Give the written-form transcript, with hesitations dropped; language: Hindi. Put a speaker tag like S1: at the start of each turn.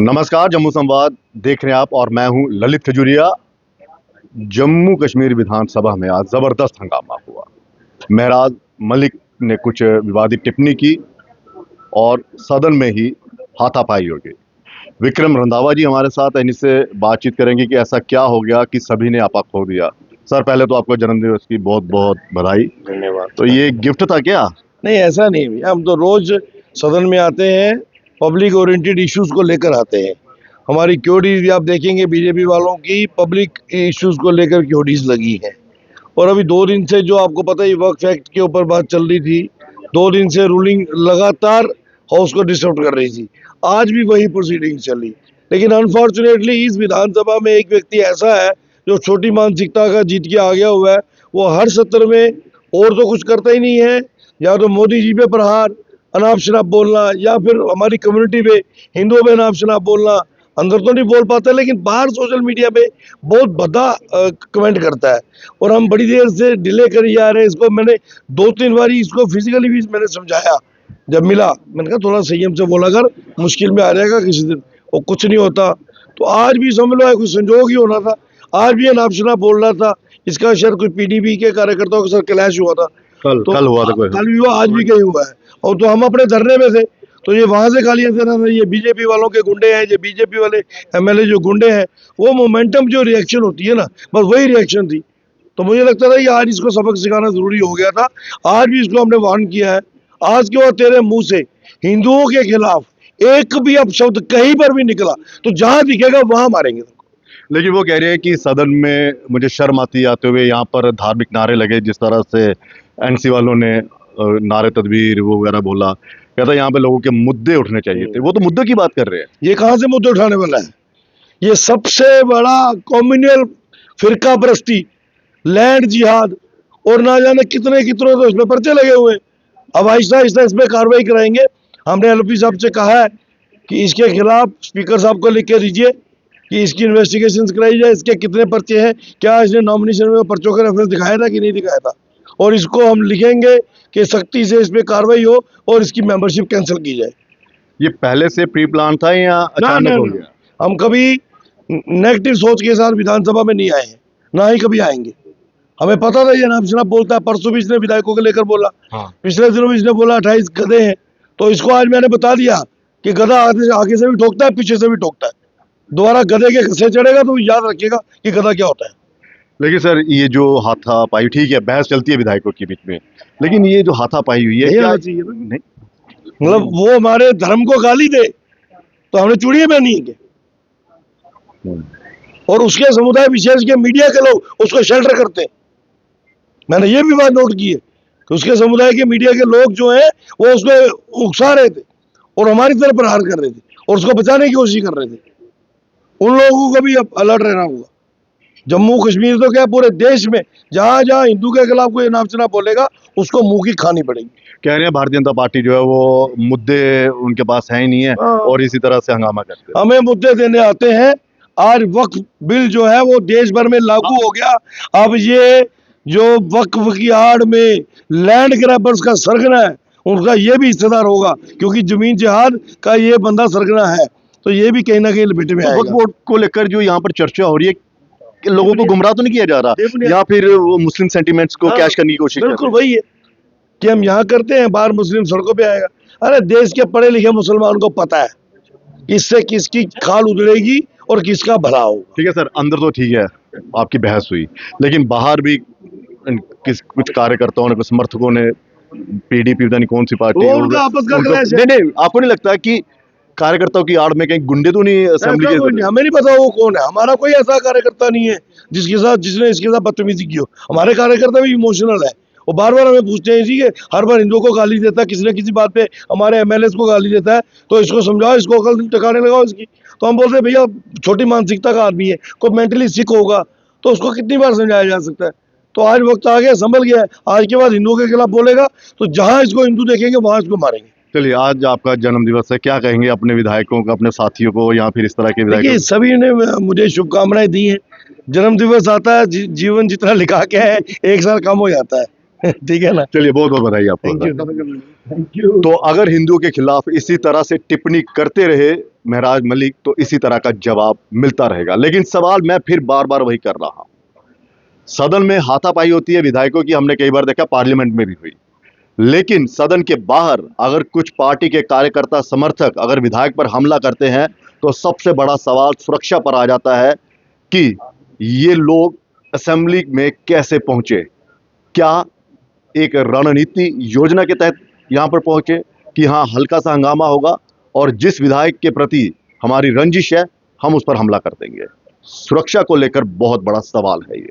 S1: नमस्कार, जम्मू संवाद देख रहे हैं आप और मैं हूं ललित खजूरिया। जम्मू कश्मीर विधानसभा में आज जबरदस्त हंगामा हुआ। महराज मलिक ने कुछ विवादित टिप्पणी की और सदन में ही हाथापाई हो गई। विक्रम रंधावा जी हमारे साथ हैं, इनसे बातचीत करेंगे कि ऐसा क्या हो गया कि सभी ने आपा खो दिया। सर, पहले तो आपको जन्मदिवस की बहुत बहुत बधाई।
S2: धन्यवाद।
S1: तो ये गिफ्ट था क्या?
S2: नहीं, ऐसा नहीं भैया, हम तो रोज सदन में आते हैं, पब्लिक ओरिएंटेड इश्यूज को लेकर आते हैं। हमारी क्यूडीज भी आप देखेंगे, बीजेपी वालों की पब्लिक इश्यूज को लेकर क्यूडीज लगी है। और अभी 2 दिन से जो आपको पता ही वक्फ एक्ट के ऊपर बात चल रही थी, 2 दिन से रूलिंग लगातार हाउस को डिस्टर्ब कर रही थी। आज भी वही प्रोसीडिंग चली, लेकिन अनफॉर्चुनेटली इस विधानसभा में एक व्यक्ति ऐसा है जो छोटी मानसिकता का जीत के आ गया हुआ है। वो हर सत्र में और तो कुछ करता ही नहीं है, या तो मोदी जी पे प्रहार, अनाप शनाप बोलना, या फिर हमारी कम्युनिटी पे, हिंदुओं पे अनाप शनाप बोलना। अंदर तो नहीं बोल पाता, लेकिन बाहर सोशल मीडिया पे बहुत भद्दा कमेंट करता है। और हम बड़ी देर से डिले करी जा रहे हैं इसको। मैंने 2-3 बार इसको फिजिकली भी मैंने समझाया, जब मिला मैंने कहा थोड़ा संयम से बोला कर, मुश्किल में आ जाएगा किसी दिन, और कुछ नहीं होता। तो आज भी समझ लो कुछ संजोग ही होना था। आज भी अनाप शनाप बोल रहा था। इसका शायद कुछ पीडीपी के कार्यकर्ताओं के साथ क्लैश हुआ था।
S1: कल हुआ था।
S2: कल भी हुआ, आज भी कहीं हुआ है। और तो हम अपने धरने में थे, तो ये वहां से गालियां दे रहा था, ये बीजेपी वालों के गुंडे हैं, ये बीजेपी वाले एमएलए जो गुंडे हैं। वो मोमेंटम जो रिएक्शन होती है ना, बस वही रिएक्शन थी। तो मुझे लगता था कि आज इसको सबक सिखाना जरूरी हो गया था। आज भी इसको हमने वार्न किया है। आज के बाद तेरे मुंह से हिंदुओं के खिलाफ एक भी अपशब्द कहीं पर भी निकला तो जहां दिखेगा वहां मारेंगे।
S1: लेकिन वो कह रहे हैं कि सदन में मुझे शर्म आती आते हुए यहाँ पर धार्मिक नारे लगे, जिस तरह से एनसी वालों ने नारे तदबीर वो वगैरह बोला। कहता है यहाँ पे लोगों के मुद्दे उठने चाहिए थे। वो तो मुद्दे की बात कर रहे हैं।
S2: ये कहां से मुद्दे उठाने वाला है? ये सबसे बड़ा कॉम्युनल फिरका परस्ती, लैंड जिहाद, और ना जाने कितने कितने तो इसमें पर्चे लगे हुए हैं। अब आहिस्ता आहिस्ता इसमें कार्रवाई कराएंगे। हमने एलपी साहब से कहा है कि इसके खिलाफ स्पीकर साहब को लिख के दीजिए कि इसकी इन्वेस्टिगेशन कराई जाए, इसके कितने पर्चे हैं, क्या इसने नॉमिनेशन में पर्चों का रेफरेंस दिखाया था कि नहीं दिखाया था। और इसको हम लिखेंगे कि सख्ती से इस पे कार्रवाई हो और इसकी मेंबरशिप कैंसिल की जाए।
S1: ये पहले से प्री प्लान था या अचानक हो गया?
S2: हम कभी नेगेटिव सोच के साथ विधानसभा में नहीं आए हैं, ना ही कभी आएंगे। हमें पता था ये नाम शनाप बोलता है। परसों भी इसने विधायकों को लेकर बोला, पिछले दिनों भी इसने बोला 28 गधे हैं। तो इसको आज मैंने बता दिया कि गधा आगे से भी ठोकता है, पीछे से भी ठोकता है। दोबारा गधे के से चढ़ेगा तो याद रखिएगा कि गधा क्या होता है।
S1: लेकिन सर, ये जो हाथापाई, ठीक है बहस चलती है विधायकों के बीच में, लेकिन ये जो हाथापाई हुई है क्या चाहिए? नहीं,
S2: मतलब वो हमारे धर्म को गाली दे तो हमने चूड़ियां पहनी है क्या? और उसके समुदाय विशेष के मीडिया के लोग उसको शेल्टर करते हैं। मैंने ये भी बात नोट की है कि उसके समुदाय के मीडिया के लोग जो हैं वो उसको उकसा रहे थे और हमारी तरफ प्रहार कर रहे थे और उसको बचाने की कोशिश कर रहे थे। उन लोगों को भी अब अलर्ट रहना होगा। जम्मू कश्मीर तो क्या, पूरे देश में जहां जहां हिंदू के खिलाफ कोई नाम चुनाव बोलेगा उसको मुंह की खानी पड़ेगी।
S1: कह रहे हैं भारतीय जनता पार्टी जो है वो मुद्दे उनके पास है ही नहीं है और इसी तरह से हंगामा करते हैं।
S2: हमें मुद्दे देने आते हैं। आज वक्फ बिल जो है वो देश भर में लागू हो गया। अब ये जो वक्फ की आड़ में लैंड ग्रैबर्स का सरगना है, उनका ये भी हिस्सेदार होगा, क्योंकि जमीन जिहाद का ये बंदा सरगना है। तो ये भी कहीं ना कहीं लपेटे में आएगा।
S1: वक्फ बोर्ड को लेकर जो यहाँ पर चर्चा हो रही है कि लोगों को गुमराह तो नहीं किया जा रहा, या फिर वो मुस्लिम सेंटीमेंट्स को कैश करने की कोशिश?
S2: बिल्कुल वही है कि हम यहाँ करते हैं, बाहर मुस्लिम सड़कों पे आएगा। अरे देश के पढ़े लिखे मुसलमान को पता है इससे किसकी खाल उधड़ेगी और किसका भला होगा।
S1: ठीक है सर, अंदर तो ठीक है आपकी बहस हुई, लेकिन बाहर भी कुछ कार्यकर्ताओं ने, कुछ समर्थकों ने, पीडीपी पता नहीं कौन सी पार्टी,
S2: आपस का क्लैश है।
S1: नहीं, आपको नहीं लगता कि कार्यकर्ताओं की आड़ में कहीं गुंडे तो नहीं असेंबली के?
S2: हमें नहीं पता वो कौन है। हमारा कोई ऐसा कार्यकर्ता नहीं है जिसने इसके साथ बदतमीजी की हो। हमारे कार्यकर्ता भी इमोशनल है। वो बार बार हमें पूछते हैं कि हर बार हिंदुओं को गाली देता है, किसी न किसी बात पे हमारे एमएलए को गाली देता है, तो इसको समझाओ, इसको अकल टकाने लगाओ इसकी। तो हम बोलते हैं भैया छोटी मानसिकता का आदमी है, कोई मेंटली सिक होगा तो उसको कितनी बार समझाया जा सकता है। तो आज वक्त आ गया, संभल गया है। आज के बाद हिंदुओं के खिलाफ बोलेगा तो जहां इसको हिंदू देखेंगे वहां इसको मारेंगे।
S1: चलिए, आज आपका जन्म दिवस है, क्या कहेंगे अपने विधायकों को, अपने साथियों को, या फिर इस तरह के विधायकों?
S2: सभी ने मुझे शुभकामनाएं दी हैं। जन्म दिवस आता है, जीवन जितना लिखा के है 1 साल कम हो जाता है। ठीक है ना?
S1: चलिए, बहुत बहुत बधाई आपको। तो अगर हिंदुओं के खिलाफ इसी तरह से टिप्पणी करते रहे महराज मलिक तो इसी तरह का जवाब मिलता रहेगा। लेकिन सवाल मैं फिर बार बार वही कर रहा हूं, सदन में हाथापाई होती है विधायकों की, हमने कई बार देखा, पार्लियामेंट में भी हुई, लेकिन सदन के बाहर अगर कुछ पार्टी के कार्यकर्ता समर्थक अगर विधायक पर हमला करते हैं तो सबसे बड़ा सवाल सुरक्षा पर आ जाता है कि ये लोग असेंबली में कैसे पहुंचे, क्या एक रणनीति योजना के तहत यहां पर पहुंचे कि हाँ हल्का सा हंगामा होगा और जिस विधायक के प्रति हमारी रंजिश है हम उस पर हमला कर देंगे। सुरक्षा को लेकर बहुत बड़ा सवाल है ये।